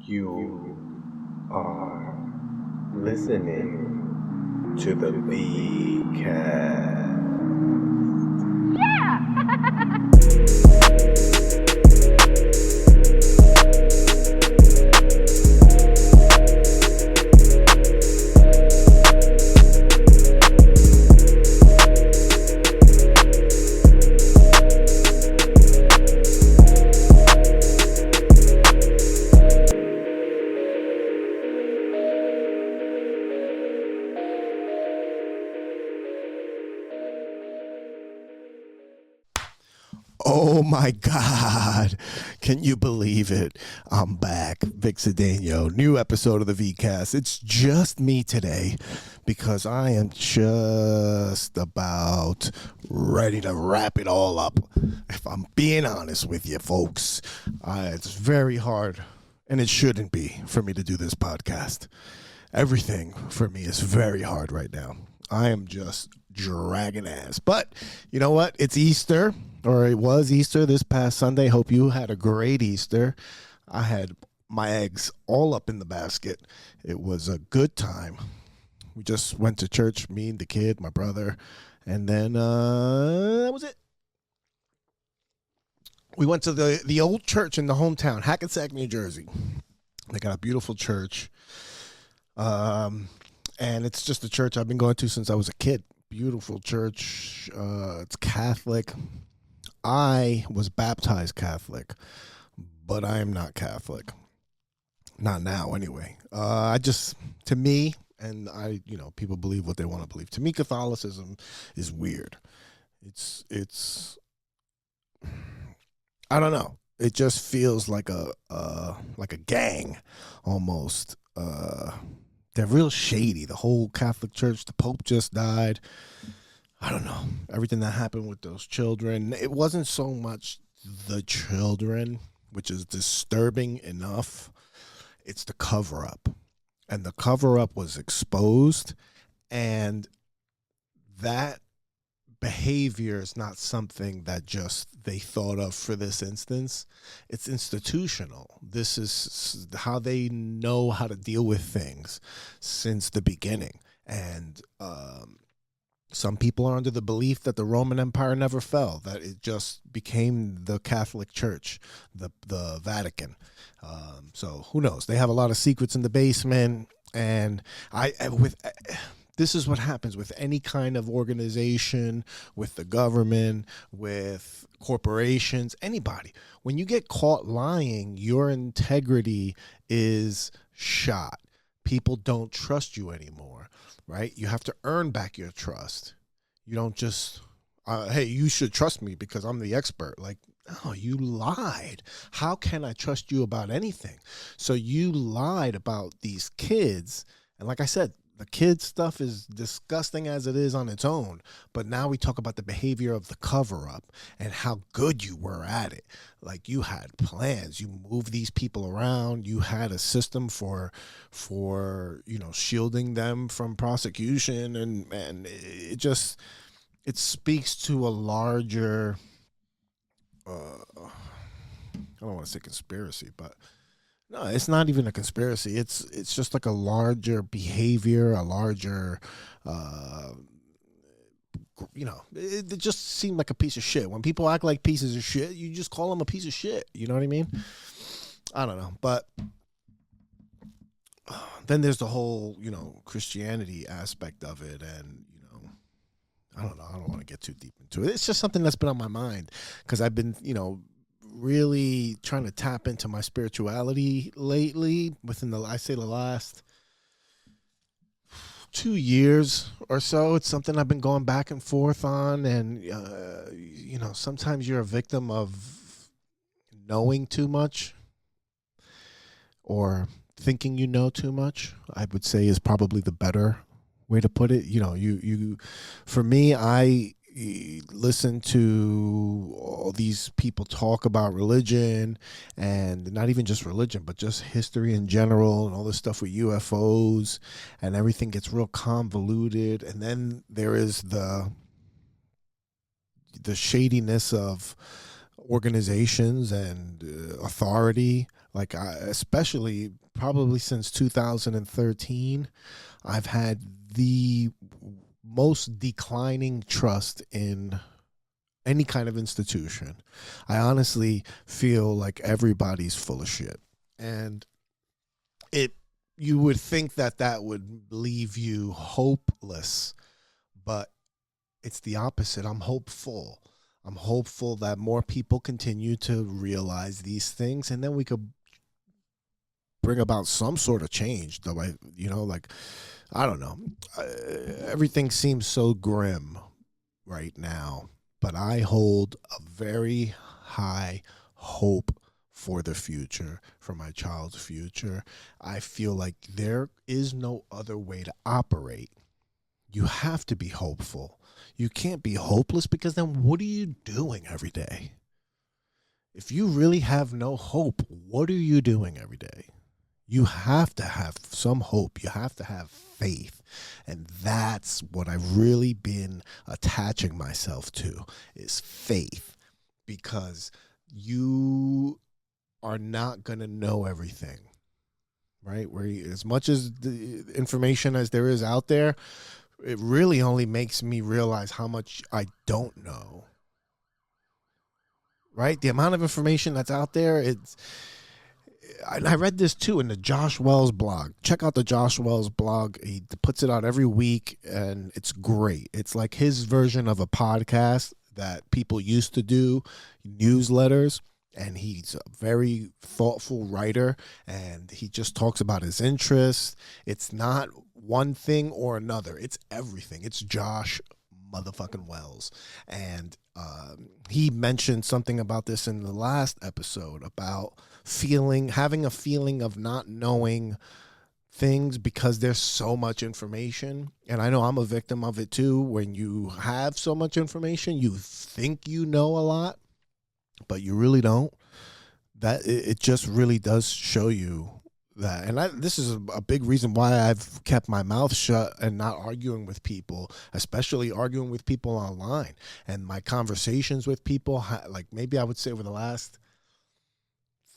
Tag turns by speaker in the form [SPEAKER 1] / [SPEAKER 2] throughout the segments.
[SPEAKER 1] You are listening to the VCast.
[SPEAKER 2] Oh my God. Can you believe it? I'm back. Vic Cedeno, new episode of the VCast. It's just me today because I am just about ready to wrap it all up. If I'm being honest with you, folks, it's very hard, and it shouldn't be, for me to do this podcast. Everything for me is very hard right now. I am just dragging ass. But you know what? It's Easter, or it was Easter this past Sunday. Hope you had a great Easter. I had my eggs all up in the basket. It was a good time. We just went to church, me and the kid, my brother, and then that was it. We went to the old church in the hometown, Hackensack, New Jersey. They got a beautiful church. And it's just a church I've been going to since I was a kid. Beautiful church. It's Catholic. I was baptized Catholic, but I am not Catholic. Not now, anyway. To me, and people believe what they want to believe. To me, Catholicism is weird. It's I don't know. It just feels like a gang, almost. They're real shady. The whole Catholic Church, the Pope just died. I don't know. Everything that happened with those children. It wasn't so much the children, which is disturbing enough. It's the cover-up. And the cover-up was exposed. And that behavior is not something that just they thought of for this instance. It's institutional. This is how they know how to deal with things since the beginning. And some people are under the belief that the Roman Empire never fell, that it just became the Catholic Church, the Vatican. So who knows? They have a lot of secrets in the basement. And this is what happens with any kind of organization, with the government, with corporations, anybody. When you get caught lying, your integrity is shot. People don't trust you anymore, right? You have to earn back your trust. You don't just, hey, you should trust me because I'm the expert. Like, no, you lied. How can I trust you about anything? So you lied about these kids. And like I said, the kids stuff is disgusting as it is on its own, but now we talk about the behavior of the cover-up and how good you were at it. Like, you had plans, you moved these people around, you had a system for shielding them from prosecution, and it speaks to a larger I don't want to say conspiracy, but no, it's not even a conspiracy. It's just like a larger behavior, a larger, it just seemed like a piece of shit. When people act like pieces of shit, you just call them a piece of shit. You know what I mean? I don't know. But then there's the whole, Christianity aspect of it. And, I don't know. I don't want to get too deep into it. It's just something that's been on my mind because I've been, really trying to tap into my spirituality lately within the last 2 years or so. It's something I've been going back and forth on. And, sometimes you're a victim of knowing too much or thinking you know too much, I would say is probably the better way to put it. For me, I listen to all these people talk about religion, and not even just religion, but just history in general, and all this stuff with UFOs, and everything gets real convoluted. And then there is the shadiness of organizations and authority, Like, especially probably since 2013, I've had the most declining trust in any kind of institution. I honestly feel like everybody's full of shit. And it you would think that that would leave you hopeless, but it's the opposite. I'm hopeful. I'm hopeful that more people continue to realize these things, and then we could bring about some sort of change. Though like, I don't know. Everything seems so grim right now, but I hold a very high hope for the future, for my child's future. I feel like there is no other way to operate. You have to be hopeful. You can't be hopeless, because then what are you doing every day? If you really have no hope, what are you doing every day? You have to have some hope. You have to have faith. And that's what I've really been attaching myself to, is faith. Because you are not going to know everything, right? As much as the information as there is out there, it really only makes me realize how much I don't know, right? The amount of information that's out there, I read this too in the Josh Wells blog. Check out the Josh Wells blog. He puts it out every week, and it's great. It's like his version of a podcast that people used to do, newsletters. And he's a very thoughtful writer, and he just talks about his interests. It's not one thing or another. It's everything. It's Josh motherfucking Wells. And he mentioned something about this in the last episode about having a feeling of not knowing things because there's so much information. And I know I'm a victim of it too. When you have so much information, you think you know a lot, but you really don't. That it just really does show you that. And this is a big reason why I've kept my mouth shut and not arguing with people, especially arguing with people online. And my conversations with people, like maybe I would say over the last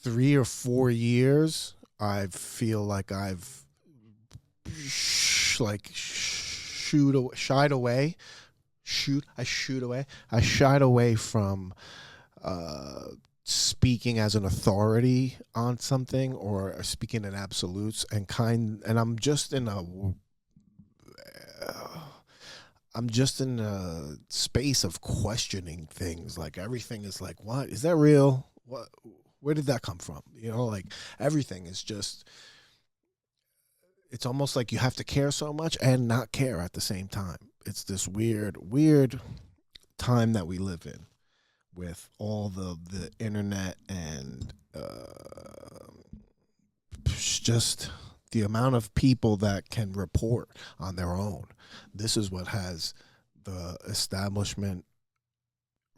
[SPEAKER 2] 3 or 4 years, I feel like I've shied away from speaking as an authority on something, or speaking in absolutes, and I'm just in a space of questioning things. Like, everything is like, what is that real? Where did that come from? Like, everything is just, it's almost like you have to care so much and not care at the same time. It's this weird time that we live in, with all the internet and just the amount of people that can report on their own. This is what has the establishment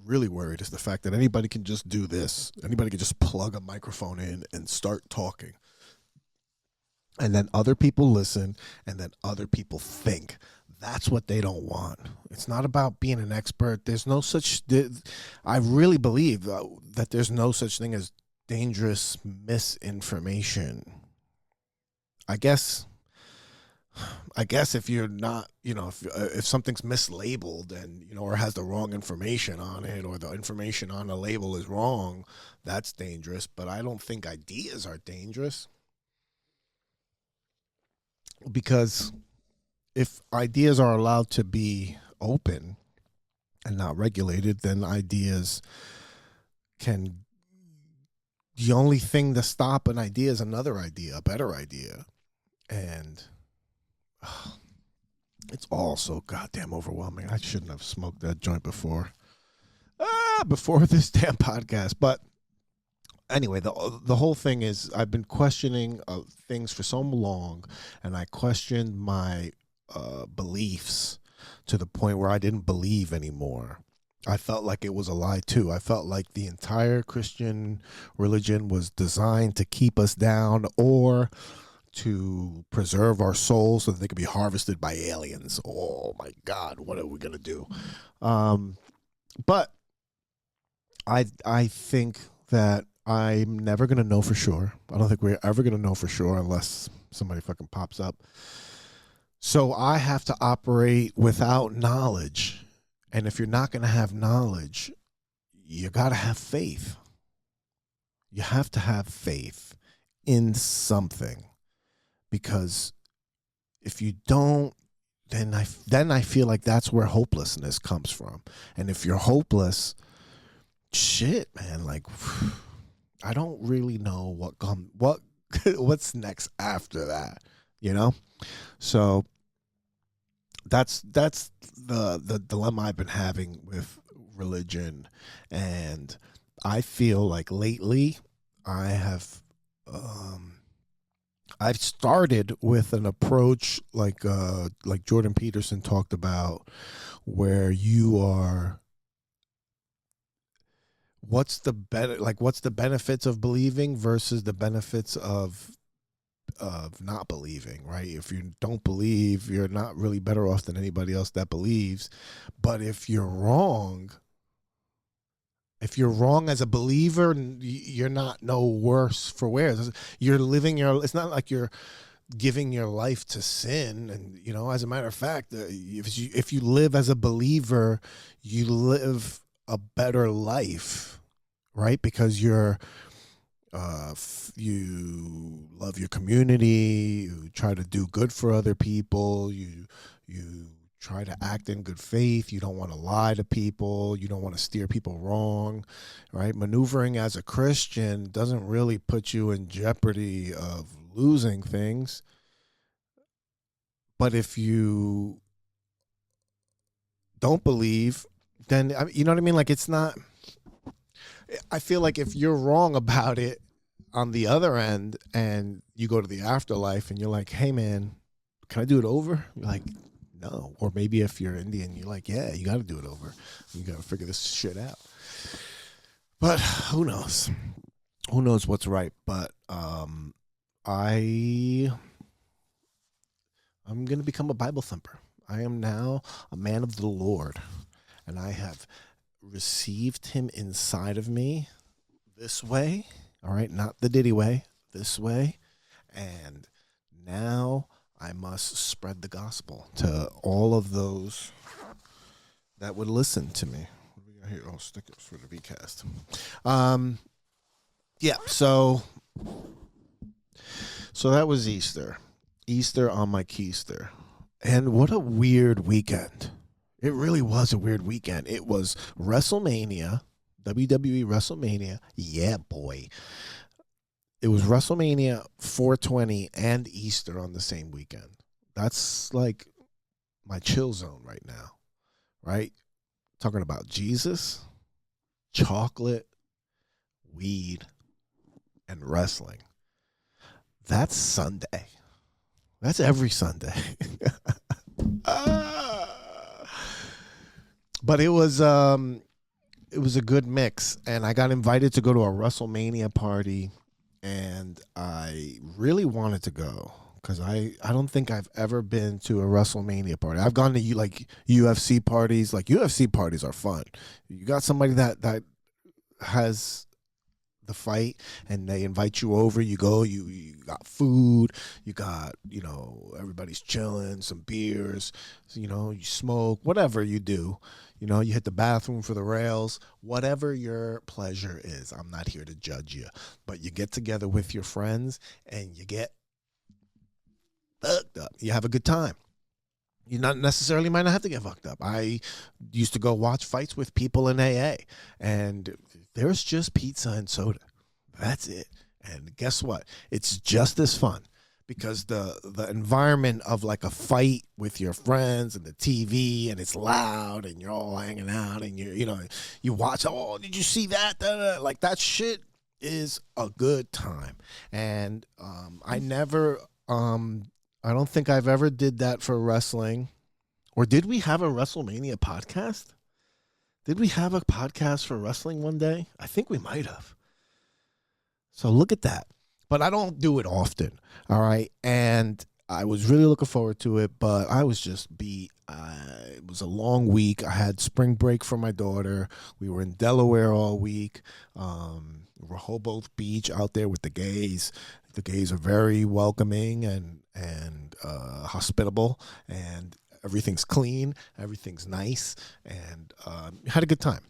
[SPEAKER 2] really worried, is the fact that anybody can just do this. Anybody can just plug a microphone in and start talking. And then other people listen, and then other people think. That's what they don't want. It's not about being an expert. There's no such. I really believe that there's no such thing as dangerous misinformation. I guess if you're not, if something's mislabeled and or has the wrong information on it, or the information on the label is wrong, that's dangerous. But I don't think ideas are dangerous, because if ideas are allowed to be open and not regulated, then ideas can. The only thing to stop an idea is another idea, a better idea. And it's all so goddamn overwhelming. I shouldn't have smoked that joint before this damn podcast. But anyway, the whole thing is, I've been questioning things for so long, and I questioned my beliefs to the point where I didn't believe anymore. I felt like it was a lie too. I felt like the entire Christian religion was designed to keep us down, or to preserve our souls so that they could be harvested by aliens. Oh my God, what are we gonna do? But I think that I'm never going to know for sure. I don't think we're ever going to know for sure unless somebody fucking pops up. So I have to operate without knowledge. And if you're not going to have knowledge, you got to have faith. You have to have faith in something, because if you don't, then I feel like that's where hopelessness comes from. And if you're hopeless, shit, man, like I don't really know what's next after that, you know? So that's the dilemma I've been having with religion. And I feel like lately I've started with an approach like Jordan Peterson talked about, where you are, what's the benefits of believing versus the benefits of not believing, right? If you don't believe, you're not really better off than anybody else that believes. But if you're wrong as a believer, you're not no worse for wear. You're living it's not like you're giving your life to sin. And, you know, as a matter of fact, if you live as a believer, you live a better life, right? Because you love your community, you try to do good for other people, you try to act in good faith, you don't want to lie to people, you don't want to steer people wrong, right? Maneuvering as a Christian doesn't really put you in jeopardy of losing things. But if you don't believe, then, you know what I mean? Like, it's not, I feel like if you're wrong about it on the other end and you go to the afterlife and you're like, hey man, can I do it over? You're like, no. Or maybe if you're Indian, you're like, yeah, you got to do it over. You got to figure this shit out. But who knows? Who knows what's right? But I'm going to become a Bible thumper. I am now a man of the Lord, and I have received him inside of me this way. All right, not the Diddy way, this way. And now I must spread the gospel to all of those that would listen to me. What do we got here? Oh, stickers for the VCast. Yeah, so that was Easter. Easter on my keister. And what a weird weekend. It really was a weird weekend. It was WrestleMania, WWE WrestleMania. Yeah, boy. It was WrestleMania 420 and Easter on the same weekend. That's like my chill zone right now, right? Talking about Jesus, chocolate, weed, and wrestling. That's Sunday. That's every Sunday. But it was a good mix, and I got invited to go to a WrestleMania party, and I really wanted to go because I don't think I've ever been to a WrestleMania party. I've gone to like UFC parties. Like, UFC parties are fun. You got somebody that has the fight and they invite you over, you go, you got food, you got, you know, everybody's chilling, some beers, you know, you smoke, whatever you do, you know, you hit the bathroom for the rails, whatever your pleasure is. I'm not here to judge you, but you get together with your friends and you get fucked up. You have a good time. You not necessarily might not have to get fucked up. I used to go watch fights with people in AA, and there's just pizza and soda. That's it. And guess what? It's just as fun because the environment of like a fight with your friends and the TV, and it's loud and you're all hanging out and you watch, oh, did you see that? Like, that shit is a good time. And I don't think I've ever did that for wrestling. Or did we have a WrestleMania podcast? Did we have a podcast for wrestling one day? I think we might have. So look at that. But I don't do it often, all right? And I was really looking forward to it, but I was just beat. It was a long week. I had spring break for my daughter. We were in Delaware all week. Rehoboth Beach out there with the gays. The gays are very welcoming and hospitable, and everything's clean, everything's nice, and had a good time.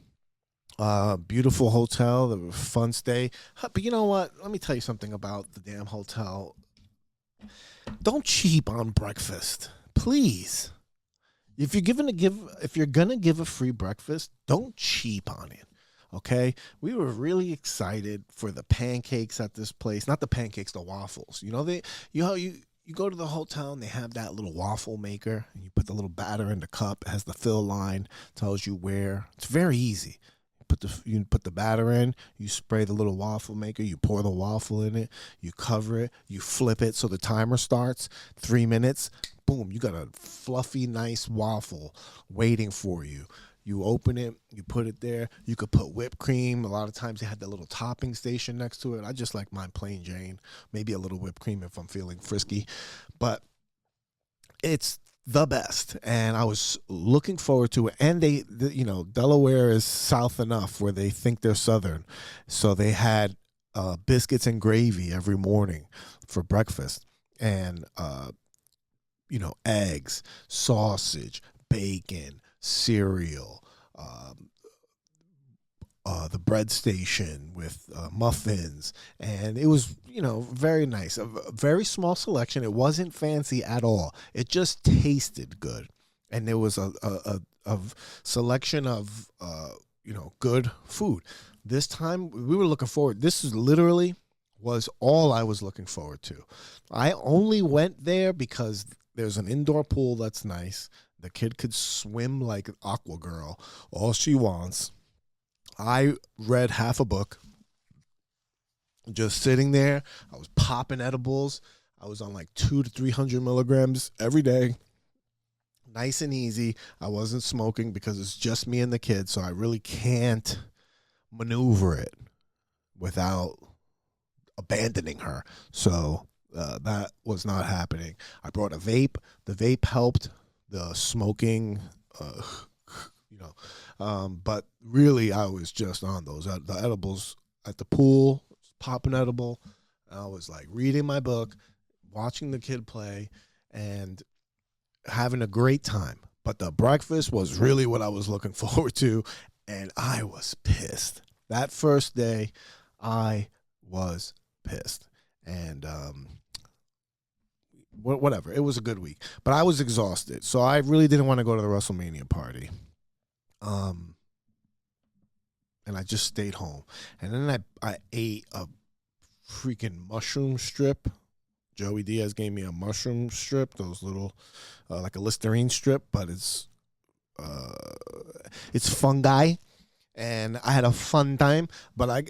[SPEAKER 2] Beautiful hotel, a fun stay. But you know what? Let me tell you something about the damn hotel. Don't cheap on breakfast, please. If you're gonna give a free breakfast, don't cheap on it. Okay, we were really excited for the pancakes at this place. Not the pancakes, the waffles. You go to the hotel and they have that little waffle maker, and you put the little batter in the cup. It has the fill line, tells you where. It's very easy. You put the batter in, you spray the little waffle maker, you pour the waffle in it, you cover it, you flip it so the timer starts. 3 minutes, boom, you got a fluffy, nice waffle waiting for you. You open it, you put it there. You could put whipped cream. A lot of times they had that little topping station next to it. I just like mine plain Jane. Maybe a little whipped cream if I'm feeling frisky. But it's the best, and I was looking forward to it. And Delaware is south enough where they think they're southern, so they had biscuits and gravy every morning for breakfast, and eggs, sausage, bacon, cereal, the bread station with muffins, and it was very nice. A very small selection. It wasn't fancy at all. It just tasted good, and there was a selection of good food. This time we were looking forward. This is literally was all I was looking forward to. I only went there because there's an indoor pool that's nice. The kid could swim like Aqua Girl, all she wants. I read half a book, just sitting there. I was popping edibles. I was on like 200 to 300 milligrams every day. Nice and easy. I wasn't smoking because it's just me and the kid, so I really can't maneuver it without abandoning her. So that was not happening. I brought a vape. The vape helped. The smoking, but really I was just on those. The edibles at the pool, popping edible. I was like reading my book, watching the kid play, and having a great time. But the breakfast was really what I was looking forward to, and I was pissed. That first day, I was pissed. And whatever. It was a good week. But I was exhausted, so I really didn't want to go to the WrestleMania party. And I just stayed home. And then I ate a freaking mushroom strip. Joey Diaz gave me a mushroom strip, those little, like a Listerine strip, but it's fungi. And I had a fun time, but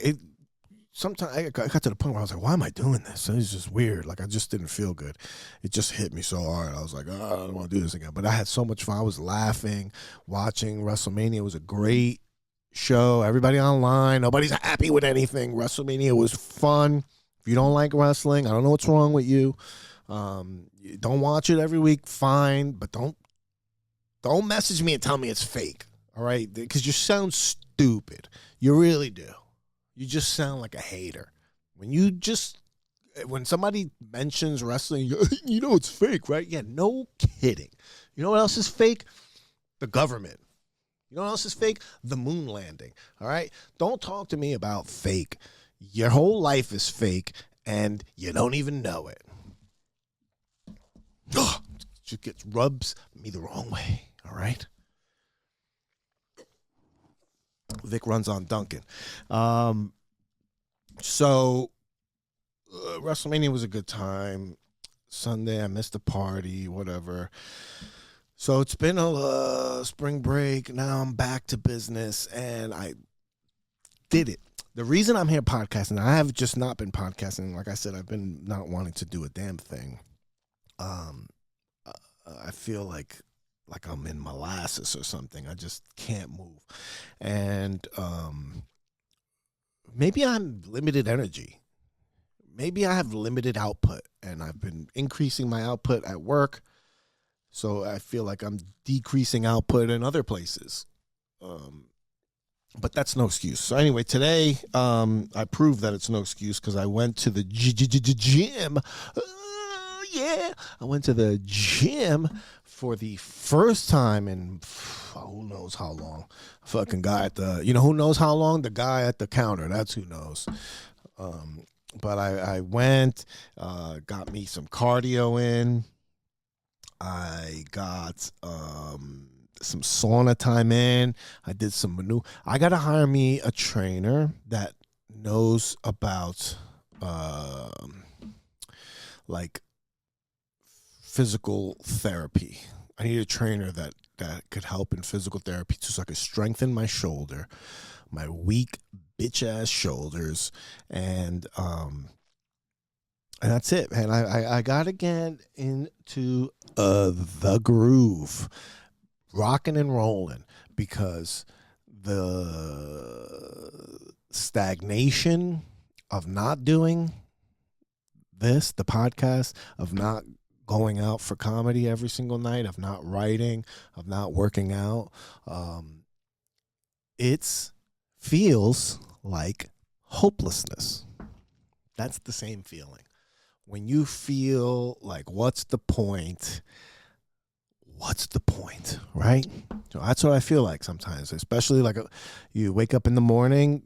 [SPEAKER 2] sometimes I got to the point where I was like, why am I doing this? And it's just weird. Like, I just didn't feel good. It just hit me so hard. I was like, oh, I don't want to do this again. But I had so much fun. I was laughing, watching WrestleMania. It was a great show. Everybody online. Nobody's happy with anything. WrestleMania was fun. If you don't like wrestling, I don't know what's wrong with you. You don't watch it every week, fine. But don't message me and tell me it's fake. All right? Because you sound stupid. You really do. You just sound like a hater. When somebody mentions wrestling, it's fake, right? Yeah, no kidding. You know what else is fake? The government. You know what else is fake? The moon landing. All right? Don't talk to me about fake. Your whole life is fake, and you don't even know it. Ugh, it rubs me the wrong way. All right? Vic runs on Duncan. So WrestleMania was a good time. Sunday, I missed the party, whatever. So it's been a spring break. Now I'm back to business, and I did it. The reason I'm here podcasting, I have just not been podcasting. Like I said, I've been not wanting to do a damn thing. I feel like I'm in molasses or something. I just can't move. And maybe I'm limited energy. maybe I have limited output, and I've been increasing my output at work, so I feel like I'm decreasing output in other places. But that's no excuse. So anyway, today I proved that it's no excuse because I went to the gym. Yeah, I went to the gym for the first time in who knows how long. Fucking guy at the, who knows how long? The guy at the counter. That's who knows. But I went, got me some cardio in. I got some sauna time in. I did some maneuver. I got to hire me a trainer that knows about like physical therapy. I need a trainer that could help in physical therapy so I could strengthen my shoulder, my weak bitch ass shoulders, and that's it, man. I gotta get into the groove, rocking and rolling, because the stagnation of not doing this, the podcast, of not going out for comedy every single night, of not writing, of not working out, it feels like hopelessness. That's the same feeling. When you feel like, what's the point? What's the point, right? So that's what I feel like sometimes, especially like you wake up in the morning,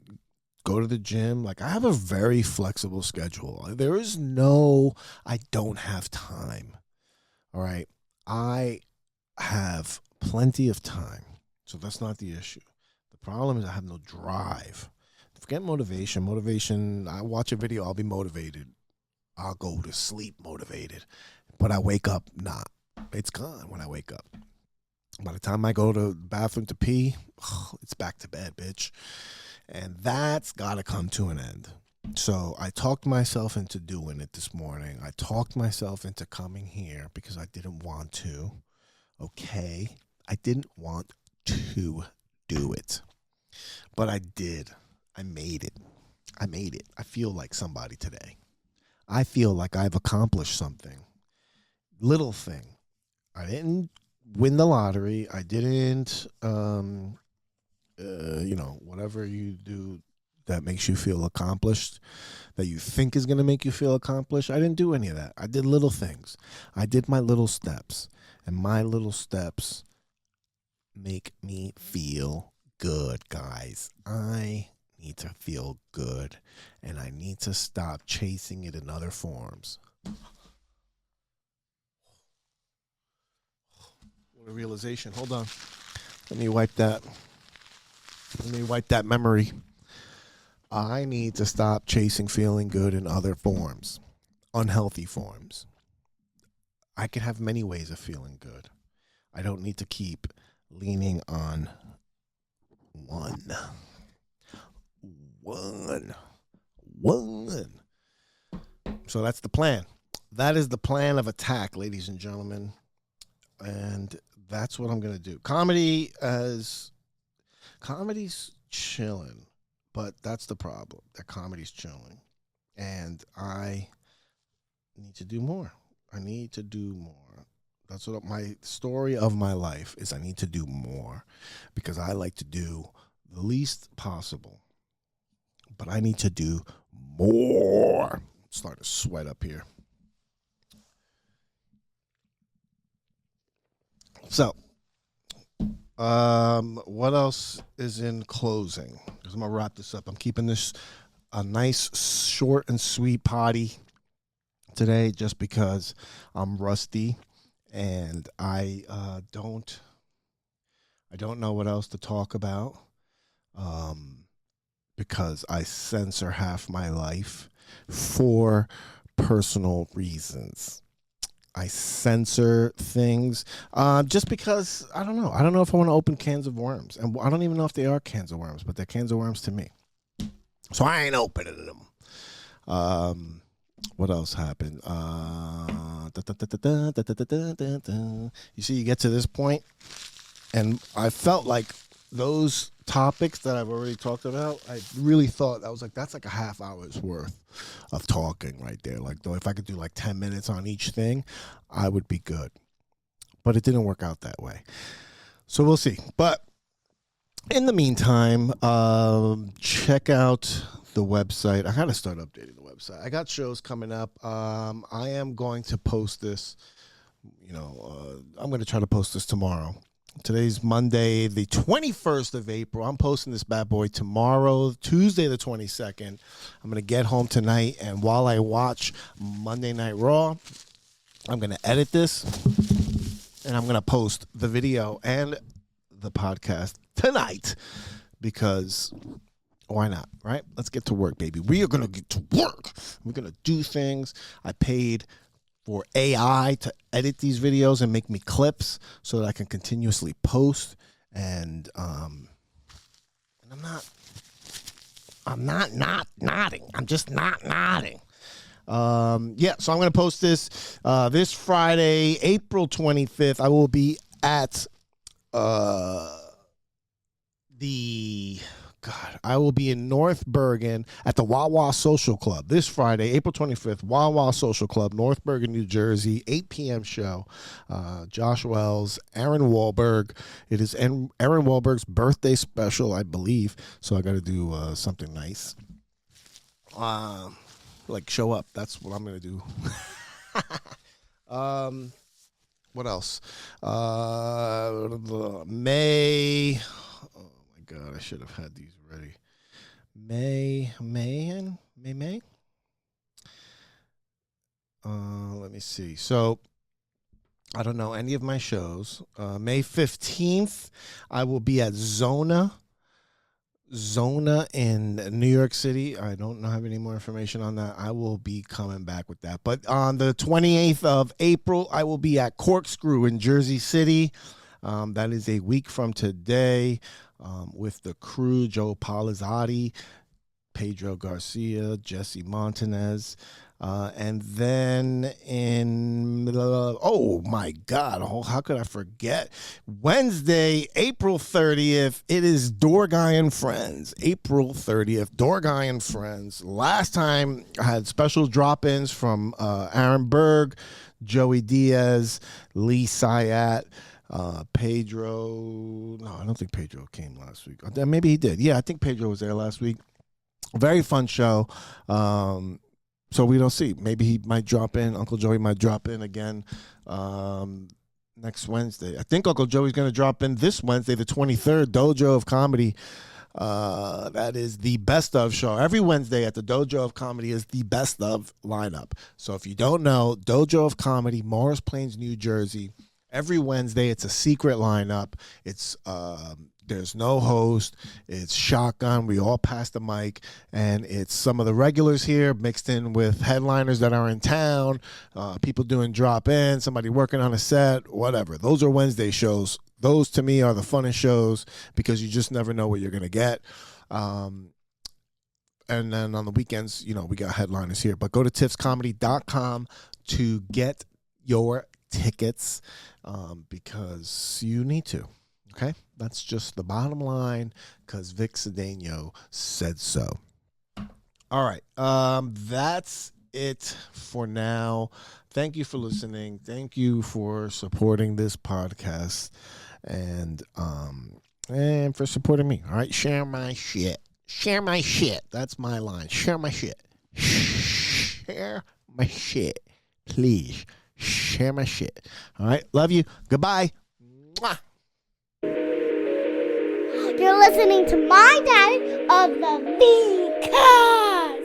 [SPEAKER 2] go to the gym. Like, I have a very flexible schedule. There is no, I don't have time. All right. I have plenty of time. So that's not the issue. The problem is I have no drive. Forget motivation. Motivation, I watch a video, I'll be motivated. I'll go to sleep motivated. But I wake up, not. It's gone when I wake up. By the time I go to the bathroom to pee, it's back to bed, bitch. And that's got to come to an end. So I talked myself into doing it this morning. I talked myself into coming here because I didn't want to. Okay? I didn't want to do it. But I did. I made it. I feel like somebody today. I feel like I've accomplished something. Little thing. I didn't win the lottery. I didn't, whatever you do that makes you feel accomplished, that you think is going to make you feel accomplished. I didn't do any of that. I did little things. I did my little steps. And my little steps make me feel good, guys. I need to feel good. And I need to stop chasing it in other forms. What a realization. Hold on. Let me wipe that memory. I need to stop chasing feeling good in other forms, unhealthy forms. I can have many ways of feeling good. I don't need to keep leaning on one. So that's the plan. That is the plan of attack, ladies and gentlemen. And that's what I'm going to do. Comedy's chilling, but that's the problem. That comedy's chilling. And I need to do more. That's what my story of my life is. I need to do more because I like to do the least possible. But I need to do more. Start to sweat up here. So, what else is in closing? Because I'm going to wrap this up. I'm keeping this a nice, short, and sweet potty today just because I'm rusty and I don't know what else to talk about because I censor half my life for personal reasons. I censor things just because, I don't know. I don't know if I want to open cans of worms. And I don't even know if they are cans of worms, but they're cans of worms to me. So I ain't opening them. What else happened? You see, you get to this point, and I felt like those topics that I've already talked about, I really thought, I was like, that's like a half hour's worth of talking right there. Like, though, if I could do like 10 minutes on each thing, I would be good. But it didn't work out that way. So we'll see. But in the meantime, check out the website. I got to start updating the website. I got shows coming up. I am going to post this, I'm going to try to post this tomorrow. Today's Monday, the 21st of April. I'm posting this bad boy tomorrow, Tuesday the 22nd. I'm going to get home tonight, and while I watch Monday Night Raw, I'm going to edit this, and I'm going to post the video and the podcast tonight because why not, right? Let's get to work, baby. We are going to get to work. We're going to do things. I paid for AI to edit these videos and make me clips so that I can continuously post. And I'm not nodding. I'm just not nodding. So I'm going to post this this Friday, April 25th. I will be at I will be in North Bergen at the Wawa Social Club this Friday, April 25th, Wawa Social Club, North Bergen, New Jersey, 8 p.m. show. Josh Wells, Aaron Wahlberg. It is Aaron Wahlberg's birthday special, I believe, so I got to do something nice. Like show up. That's what I'm going to do. What else? May... God, I should have had these ready. May. Let me see. So, I don't know any of my shows. May 15th, I will be at Zona in New York City. I don't have any more information on that. I will be coming back with that. But on the 28th of April, I will be at Corkscrew in Jersey City. That is a week from today. With the crew, Joe Palizzotti, Pedro Garcia, Jesse Montanez, and then oh my God, how could I forget? Wednesday, April 30th, it is Door Guy and Friends. April 30th, Door Guy and Friends. Last time I had special drop-ins from Aaron Berg, Joey Diaz, Lee Syatt, Pedro. No, I don't think Pedro came last week. Maybe he did. Yeah, I think Pedro was there last week. Very fun show. So we don't see. Maybe he might drop in. Uncle Joey might drop in again next Wednesday. I think Uncle Joey's going to drop in this Wednesday, the 23rd, Dojo of Comedy. That is the best of show. Every Wednesday at the Dojo of Comedy is the best of lineup. So if you don't know, Dojo of Comedy, Morris Plains, New Jersey. Every Wednesday, it's a secret lineup. It's there's no host. It's shotgun. We all pass the mic, and it's some of the regulars here mixed in with headliners that are in town, people doing drop-in, somebody working on a set, whatever. Those are Wednesday shows. Those, to me, are the funnest shows because you just never know what you're going to get. And then on the weekends, we got headliners here. But go to tiffscomedy.com to get your tickets because you need to. Okay? That's just the bottom line because Vic Cedeno said so. All right. That's it for now. Thank you for listening. Thank you for supporting this podcast and for supporting me. All right? Share my shit. Share my shit. That's my line. Share my shit. Share my shit. Please. Share my shit. All right. Love you. Goodbye. Mwah.
[SPEAKER 3] You're listening to my daddy of the V-Cast.